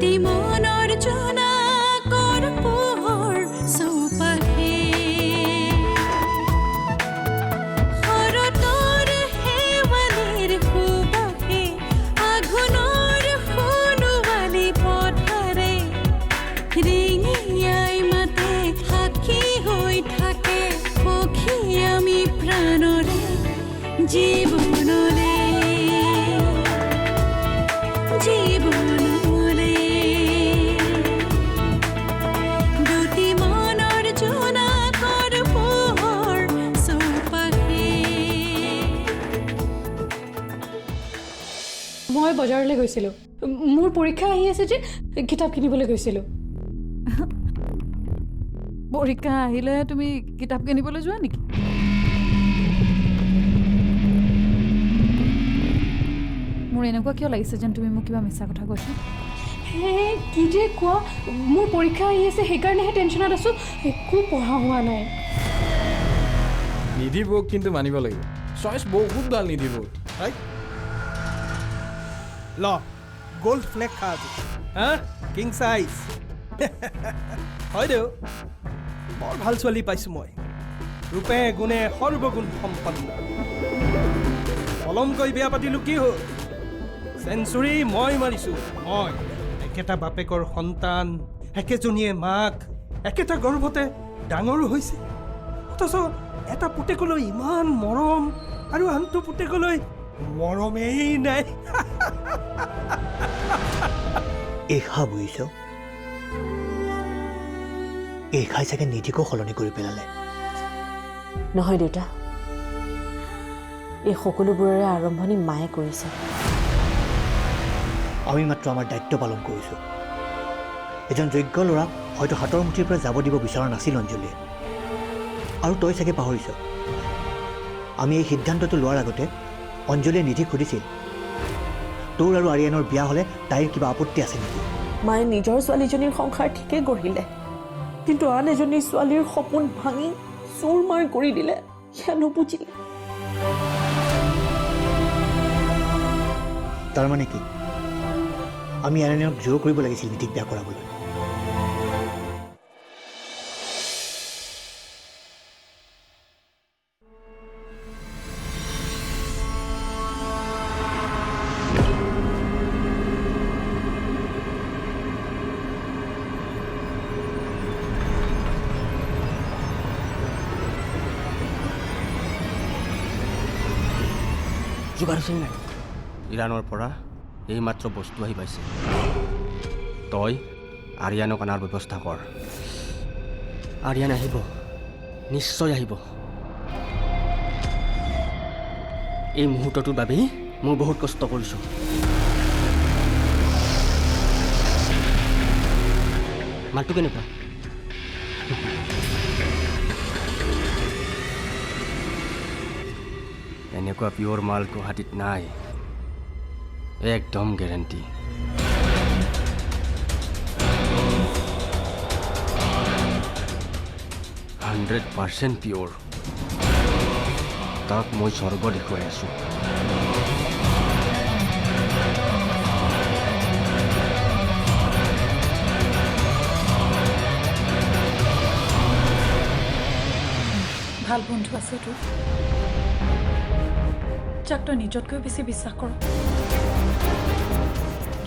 দুটি মনৰ জোনাকৰ পোহৰ চৌপাশে শৰতৰ শেৱালিৰ সুবাসে আঘোণৰ সোণোৱালী পথাৰে ৰিঙিয়াই মাতে সাক্ষী হৈ থাকে সখী আমি প্ৰাণৰে জীৱনলে জীৱনলে দুটি মনৰ জোনাকৰ পোহৰ চৌপাশে মই বজাৰলৈ গৈছিলোঁ মোৰ পৰীক্ষা আহি আছে যে কিতাপ কিনিবলৈ গৈছিলোঁ পৰীক্ষা আহিলে তুমি কিতাপ কিনিবলৈ যোৱা নেকি মোৰ এনেকুৱা কিয় লাগিছে যেন তুমি মোক কিবা মিছা কথা কৈছা হে কি যে কোৱা মোৰ পৰীক্ষা আহি আছে সেইকাৰণেহে টেনশ্যনত আছোঁ একো পঢ়া হোৱা নাই নিধি বৌক কিন্তু মানিব লাগিব চইচ বহুত ভাল নিধি বৌ ৰাইট ল গোল্ড ফ্লেগ খা আজি হা কিং সাইজ হয় দেও বৰ ভাল ছোৱালী পাইছোঁ মই ৰূপে গুণে সৰ্বগুণ সম্পন্ন পলমকৈ বিয়া পাতিলোঁ কি হ'ল চেঞ্চুৰী মই মাৰিছোঁ মই একেটা বাপেকৰ সন্তান একেজনীয়ে মাক একেটা গৰ্ভতে ডাঙৰো হৈছে অথচ এটা পুতেকলৈ ইমান মৰম আৰু আনটো পুতেকলৈ মৰমেই নাই এইষা বুজিছ এইষাই চাগে নিধিকো সলনি কৰি পেলালে নহয় দেউতা এই সকলোবোৰৰে আৰম্ভণি মায়ে কৰিছে আমি মাত্ৰ আমাৰ দায়িত্ব পালন কৰিছোঁ এজন যোগ্য ল'ৰাক হয়তো হাতৰ মুঠিৰ পৰা যাব দিব বিচৰা নাছিল অঞ্জলীয়ে আৰু তই চাগে পাহৰিছ আমি এই সিদ্ধান্তটো লোৱাৰ আগতে অঞ্জলীয়ে নিধিক সুধিছিল তোৰ আৰু আৰিয়ানৰ বিয়া হ'লে তাইৰ কিবা আপত্তি আছে নেকি মায়ে নিজৰ ছোৱালীজনীৰ সংসাৰ ঠিকেই গঢ়িলে কিন্তু আন এজনী ছোৱালীৰ সপোন ভাঙি চুৰমাৰ কৰি দিলে সেয়া নুবুজিলে তাৰমানে কি আমি আৰিয়ানক জোৰ কৰিব লাগিছিল নিধিক বিয়া কৰাবলৈ যোগাৰ হৈছে নাই ইৰাণৰ পৰা এইমাত্ৰ বস্তু আহি পাইছে তই আৰিয়ানক অনাৰ ব্যৱস্থা কৰ আৰিয়ান আহিব নিশ্চয় আহিব এই মুহূৰ্তটোৰ বাবেই মই বহুত কষ্ট কৰিছোঁ মালটো কেনেকুৱা এনেকুৱা পিয়ৰ মাল গুৱাহাটীত নাই একদম গেৰেণ্টি 100% পিয়ৰ তাক মই স্বৰ্গ দেখুৱাই আছোঁ ভাল বন্ধু আছে তোৰ যাক তই নিজতকৈ বেছি বিশ্বাস কৰ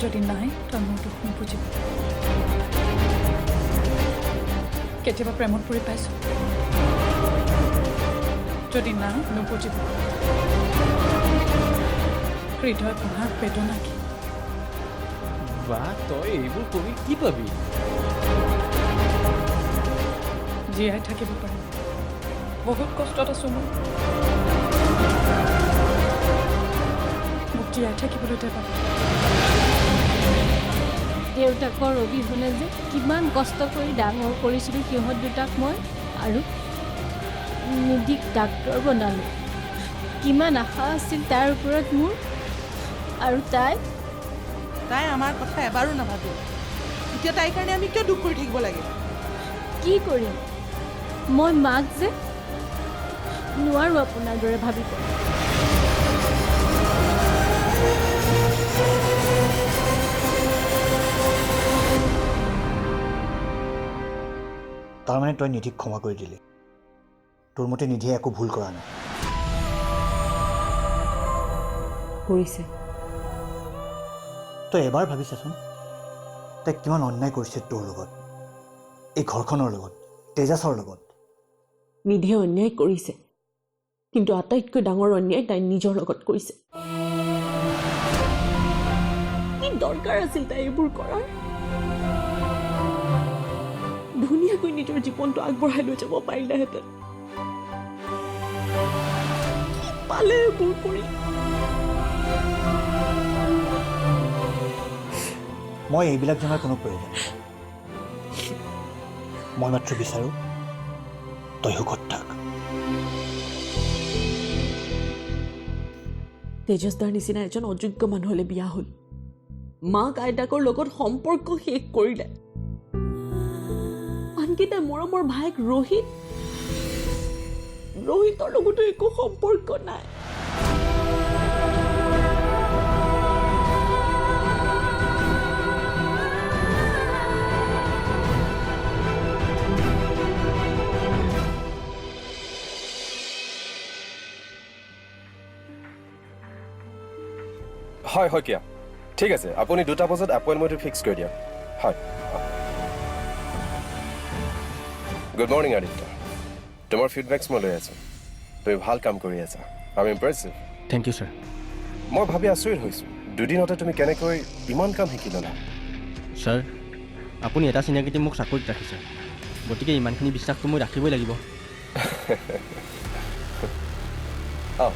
যদি নাই তই মোৰ দুখ নুবুজিবি কেতিয়াবা প্ৰেমত পৰি পাইছ যদি না নুবুজিবি হৃদয় ভাঙাৰ বেদনা কি বা তই এইবোৰ কৰি কি পাবি জীয়াই থাকিব পাৰিম বহুত কষ্টত আছোঁ মই মোক জীয়াই থাকিবলৈ দে পাব দেউতাকৰ অবিহনে যে কিমান কষ্ট কৰি ডাঙৰ কৰিছিলোঁ সিহঁত দুটাক মই আৰু নিধিক ডাক্তৰ বনালোঁ কিমান আশা আছিল তাৰ ওপৰত মোৰ আৰু তাই আমাৰ কথা এবাৰো নাভাবে এতিয়া তাইৰ কাৰণে আমি কিয় দুখ কৰি থাকিব লাগে কি কৰিম মই মাক যে নোৱাৰোঁ আপোনাৰ দৰে ভাবিব তাৰমানে তই নিধিক ক্ষমা কৰি দিলি। তোৰ মতে নিধিয়ে একো ভুল কৰা নাই। কৰিছে। তই এবাৰ ভাবিছাচোন তাই কিমান অন্যায় কৰিছে তোৰ লগত, এই ঘৰখনৰ লগত, তেজাছৰ লগত। নিধিয়ে অন্যায় কৰিছে, কিন্তু আটাইতকৈ ডাঙৰ অন্যায় তাই নিজৰ লগত কৰিছে। কি দৰকাৰ আছিল তাই এইবোৰ কৰাৰ? ধুনীয়াকৈ নিজৰ জীৱনটো আগবঢ়াই লৈ যাব পাৰিলেহেঁতেন। কি পালে এইবোৰ কৰি? মই এইবিলাক জনাৰ কোনো প্ৰয়োজন নাই। মই মাত্ৰ বিচাৰোঁ তই সুখত থাক। তেজছদাৰ নিচিনা এজন অযোগ্য মানুহলৈ বিয়া হ'ল, মাক আইতাকৰ লগত সম্পৰ্ক শেষ কৰিলে। আনকি তাই মৰমৰ ভায়েক ৰোহিতৰ লগতো একো সম্পৰ্ক নাই। হয় শইকীয়া, ঠিক আছে, আপুনি 2টা বজাত এপইণ্টমেণ্টটো ফিক্স কৰি দিয়ক। হয়, গুড মৰ্ণিং আদিত্য। তোমাৰ ফিডবেকছ মই লৈ আছোঁ। তুমি ভাল কাম কৰি আছা। I am impressive. Thank you sir. মই ভাবি আচৰিত হৈছোঁ, দুদিনতে তুমি কেনেকৈ ইমান কাম শিকি ল'লা। ছাৰ, আপুনি এটা চিনাকিতে মোক চাকৰিত ৰাখিছে, গতিকে ইমানখিনি বিশ্বাসটো মই ৰাখিবই লাগিব। অঁ,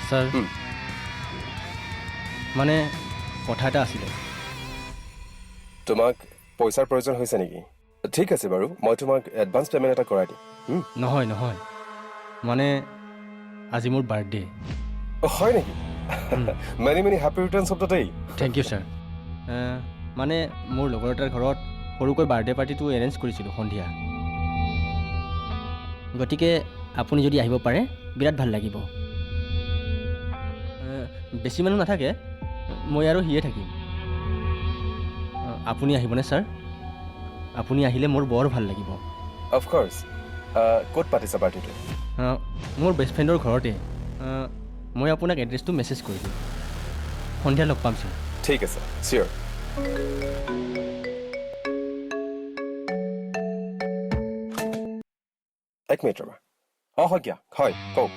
ছাৰ, মানে কথা এটা আছিলে। তোমাক পইচাৰ প্ৰয়োজন হৈছে নেকি? ঠিক আছে বাৰু, মই তোমাক এডভান্স পে'মেণ্ট এটা কৰাই দিম। নহয়, মানে আজি মোৰ বাৰ্থডে। হয় নেকি? Many many happy returns of the day. Thank you sir. মানে মোৰ লগৰ এটাৰ ঘৰত সৰুকৈ বাৰ্থডে পাৰ্টিটো এৰেঞ্জ কৰিছিলোঁ সন্ধিয়া, গতিকে আপুনি যদি আহিব পাৰে বিৰাট ভাল লাগিব। বেছি মানুহ নাথাকে, মই আৰু সিয়ে থাকিম। আপুনি আহিবনে ছাৰ? আপুনি আহিলে মোৰ বৰ ভাল লাগিব। অফক'ৰ্ছ। ক'ত পাতিছা পাৰ্টিটো? মোৰ বেষ্ট ফ্ৰেণ্ডৰ ঘৰতে। মই আপোনাক এড্ৰেছটো মেছেজ কৰি দিম। সন্ধিয়া লগ পাম ছাৰ। ঠিক আছে, চিয়'ৰ। এক মিনিট ৰ'বা। অঁ শইকীয়া, হয় কওক।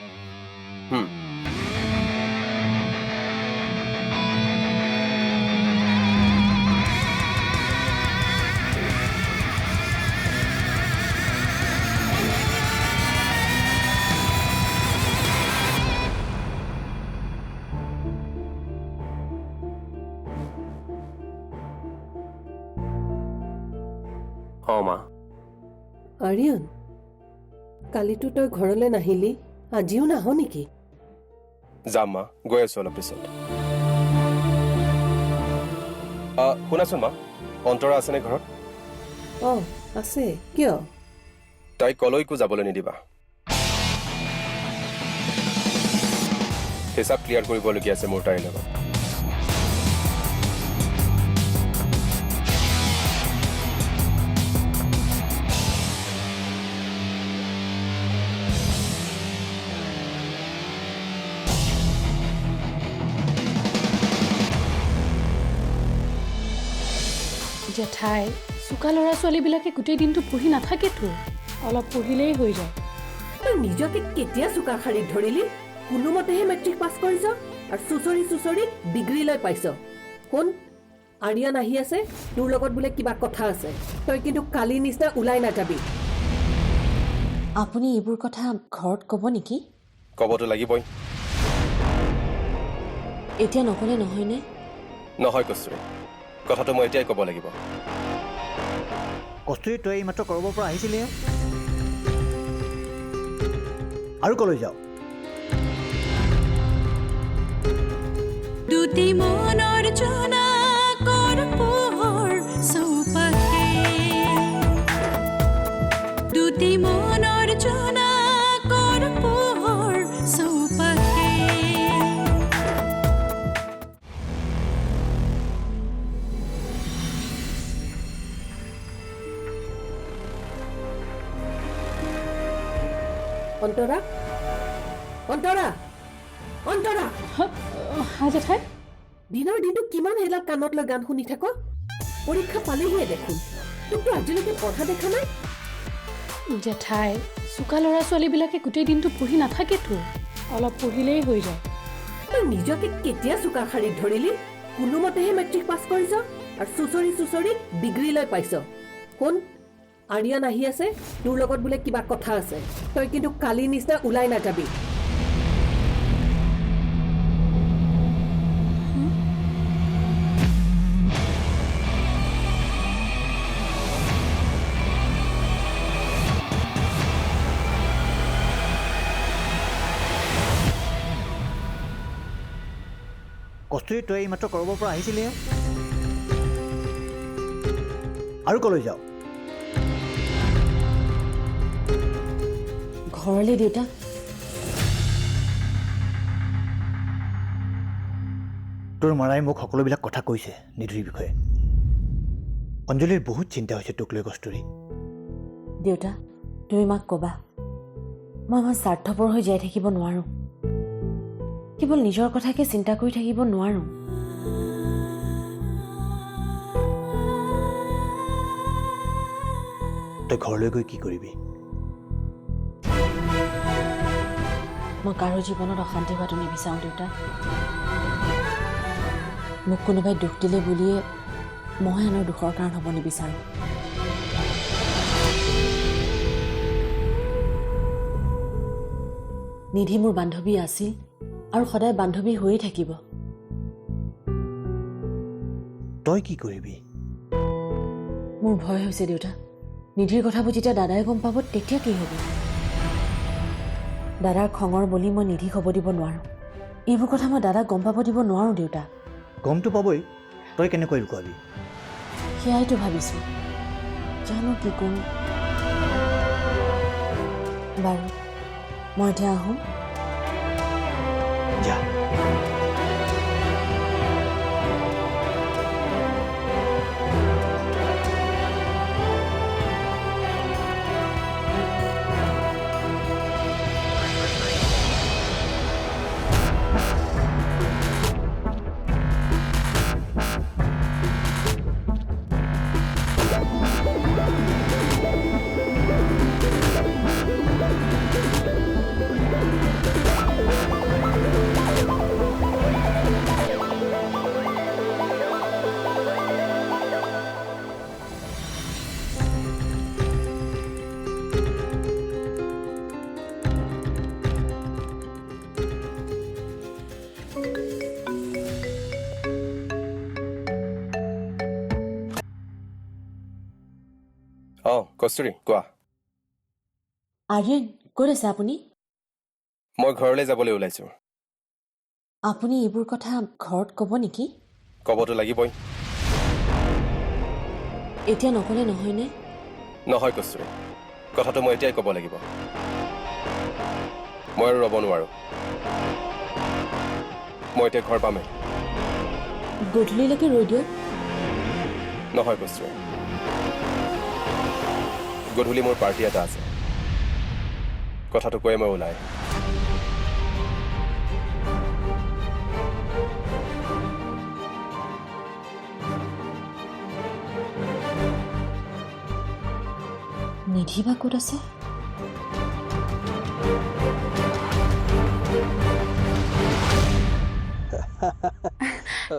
অঁ মা। আৰিয়ান, কালিতো তই ঘৰলৈ নাহিলি, আজিও নাহ নেকি? যাম মা, গৈ আছোঁ অলপ পিছত। শুনাচোন মা, অন্তৰা আছেনে ঘৰত? অঁ আছে, কিয়? তাইক কলৈকো যাবলৈ নিদিবা। হিচাপ ক্লিয়াৰ কৰিবলগীয়া আছে মোৰ তাইৰ লগত। জেঠাই, চোকা ল'ৰা ছোৱালীবিলাকে গোটেই দিনটো পঢ়ি নাথাকেতো, অলপ পঢ়িলেই হৈ যায়। তই নিজকে কেতিয়া চোকা শাৰীত ধৰিলি? কোনোমতেহে মেট্ৰিক পাছ কৰিছ আৰু চুচৰি ডিগ্ৰী লৈ পাইছ। শুন, আৰিয়ান আহি আছে, তোৰ লগত বোলে কিবা কথা আছে। তই কিন্তু কালি নিচিনা ওলাই নাযাবি। আপুনি এইবোৰ কথা ঘৰত ক'ব নেকি? ক'বতো লাগিবই। এতিয়া নক'লে নহয়নে? নহয় কস্তুৰী, কথাটো মই এতিয়াই ক'ব লাগিব। কস্তুৰী, তই এইমাত্ৰ ক'ৰবাৰ পৰা আহিছিলি আৰু ক'লৈ যাওঁ? দুটি মনৰ জোনাকৰ পোহৰ চৌপাশে অন্তৰা অন্তৰা অন্তৰা হা জেঠাই দিনৰ দিনটো কিমান সেইবিলাক কাণত লৈ গান শুনি থাক পৰীক্ষা পালেহিয়ে দেখোন তোকতো আজিলৈকে পঢ়া দেখা নাই জেঠাই চোকা ল'ৰা ছোৱালীবিলাকে গোটেই দিনটো পঢ়ি নাথাকেতো অলপ পঢ়িলেই হৈ যায় তই নিজকে কেতিয়া চোকা শাৰীত ধৰিলি কোনোমতেহে মেট্ৰিক পাছ কৰিছ আৰু চুচৰি ডিগ্ৰী লৈ পাইছ শুন আৰিয়ান আহি আছে তোৰ লগত বোলে কিবা কথা আছে তই কিন্তু কালি নিচিনা ওলাই নাযাবি কস্তুৰী তই এইমাত্ৰ কৰবাৰ পৰা আহিছিলি আৰু কলৈ যাওঁ ঘৰলৈ দেউতা তোৰ মাৰাই মোক সকলোবিলাক কথা কৈছে নিধিৰ বিষয়ে অঞ্জলিৰ বহুত চিন্তা হৈছে তোক লৈ কস্তুৰী দেউতা তুমি মাক ক'বা মই আমাৰ স্বাৰ্থপৰ হৈ জীয়াই থাকিব নোৱাৰোঁ কেৱল নিজৰ কথাকে চিন্তা কৰি থাকিব নোৱাৰোঁ তই ঘৰলৈ গৈ কি কৰিবি মই কাৰো জীৱনত অশান্তি হোৱাটো নিবিচাৰোঁ দেউতা মোক কোনোবাই দুখ দিলে বুলিয়ে মই আনৰ দুখৰ কাৰণ হ'ব নিবিচাৰোঁ নিধি মোৰ বান্ধৱী আছিল আৰু সদায় বান্ধৱী হৈয়ে থাকিব তই কি কৰিবি মোৰ ভয় হৈছে দেউতা নিধিৰ কথাবোৰ যেতিয়া দাদাই গম পাব তেতিয়া কি হ'ব দাদাৰ খঙৰ বলি মই নিধিক হ'ব দিব নোৱাৰোঁ এইবোৰ কথা মই দাদাক গম পাব দিব নোৱাৰোঁ দেউতা গমটো পাবই তই কেনেকৈ লুকুৱাবি সেয়াইতো ভাবিছোঁ জানো কি কৰোঁ বাৰু মই এতিয়া আহোঁ যা কস্তুৰী কোৱা আৰ্যন ক'ত আছে আপুনি মই ঘৰলৈ যাবলৈ ওলাইছোঁ আপুনি এইবোৰ কথা ঘৰত ক'ব নেকি ক'বতো লাগিবই এতিয়া নক'লে নহয়নে নহয় কস্তুৰী কথাটো মই এতিয়াই ক'ব লাগিব মই আৰু ৰ'ব নোৱাৰোঁ মই এতিয়া ঘৰ পামেই গধূলিলৈকে ৰৈ দিয়ক নহয় কস্তুৰী গধূলি মোৰ পাৰ্টি এটা আছে কথাটো কৈয়ে মই ওলাই নিধি বা ক'ত আছে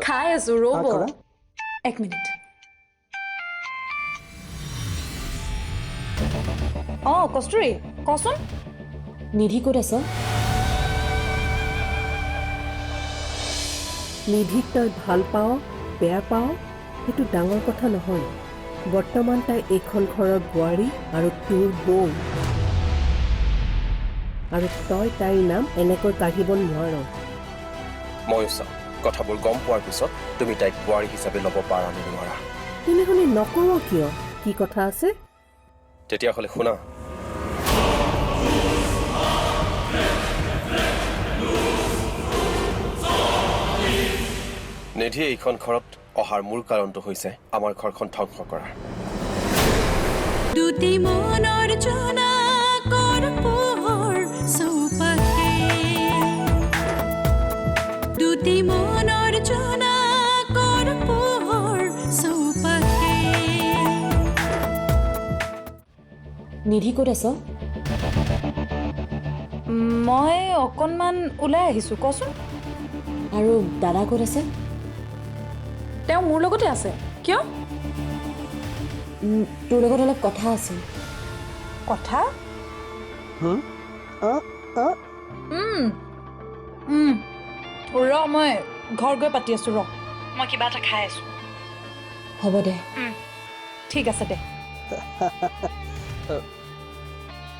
খাই আছো ৰ'ব এক মিনিট কস্তুৰী কচোন নিধি ক'ত আছে নিধিক তই ভাল পাৱ বেয়া পাৱ সেইটো ডাঙৰ কথা নহয় বৰ্তমান তাই এইখন ঘৰৰ বোৱাৰী আৰু তোৰ বৌ আৰু তই তাইৰ নাম এনেকৈ কাঢ়িব নোৱাৰ ময়ো চাওঁ কথাবোৰ গম পোৱাৰ পিছত তুমি তাইক বোৱাৰী হিচাপে ল'ব পাৰা নে নোৱাৰা তেনেহ'লে নকওঁ কিয় কি কথা আছে তেতিয়াহ'লে শুনা নিধি এইখন ঘৰত অহাৰ মূল কাৰণটো হৈছে আমাৰ ঘৰখন ধ্বংস কৰা দুটি মনৰ জোনাকৰ পোহৰ মনৰ জোনাকৰ পোহৰ চৌপাশে নিধি ক'ত আছ? মই অকণমান ওলাই আহিছোঁ কচোন। আৰু দাদা ক'ত আছে? তেওঁ মোৰ লগতে আছে। কিয়? তোৰ লগত অলপ কথা আছিল। কথা? ৰ মই ঘৰ গৈ পাতি আছোঁ ৰ। মই কিবা এটা খাই আছোঁ। হ'ব দে। ঠিক আছে দে।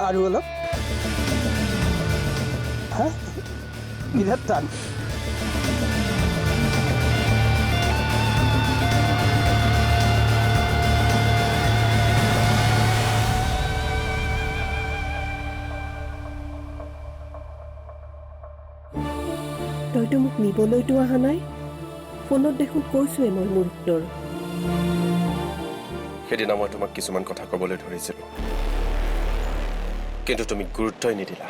আৰু অলপ বিৰাট টান। তইতো মোক নিবলৈতো অহা নাই। ফোনত দেখোন কৈছোৱে মই মোৰ উত্তৰ। সেইদিনা মই তোমাক কিছুমান কথা ক'বলৈ ধৰিছিলোঁ, কিন্তু তুমি গুৰুত্বই নিদিলা।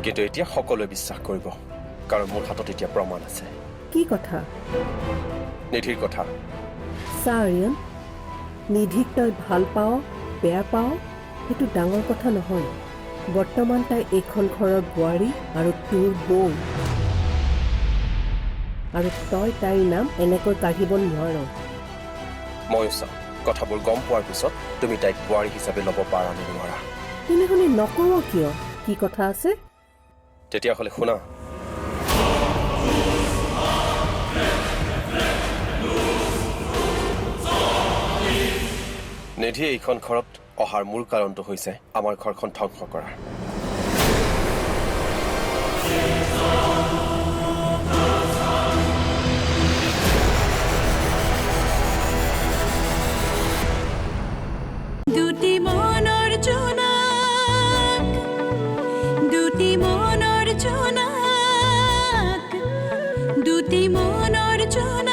কিন্তু এতিয়া সকলোৱে বিশ্বাস কৰিব, কাৰণ মোৰ হাতত এতিয়া প্ৰমাণ আছে। কি কথা? নিধিৰ কথা। চা আৰিয়ান, নিধিক তই ভাল পাৱ বেয়া পাৱ সেইটো ডাঙৰ কথা নহয়। বৰ্তমান তাই এইখন ঘৰৰ বোৱাৰী আৰু তোৰ বৌ, আৰু তই তাইৰ নাম এনেকৈ কাঢ়িব নোৱাৰ। ময়ো চাওঁ, কথাবোৰ গম পোৱাৰ পিছত তুমি তাইক বোৱাৰী হিচাপে ল'ব পাৰা নে নোৱাৰা। তেনেহ'লে নকওঁ কিয়? কি কথা আছে? তেতিয়াহ'লে শুনা। নিধি এইখন ঘৰত অহাৰ মূল কাৰণটো হৈছে আমাৰ ঘৰখন ধ্বংস কৰা। দুটি মনৰ জোনাক, দুটি মনৰ জোনাক, দুটি মনৰ জোনাক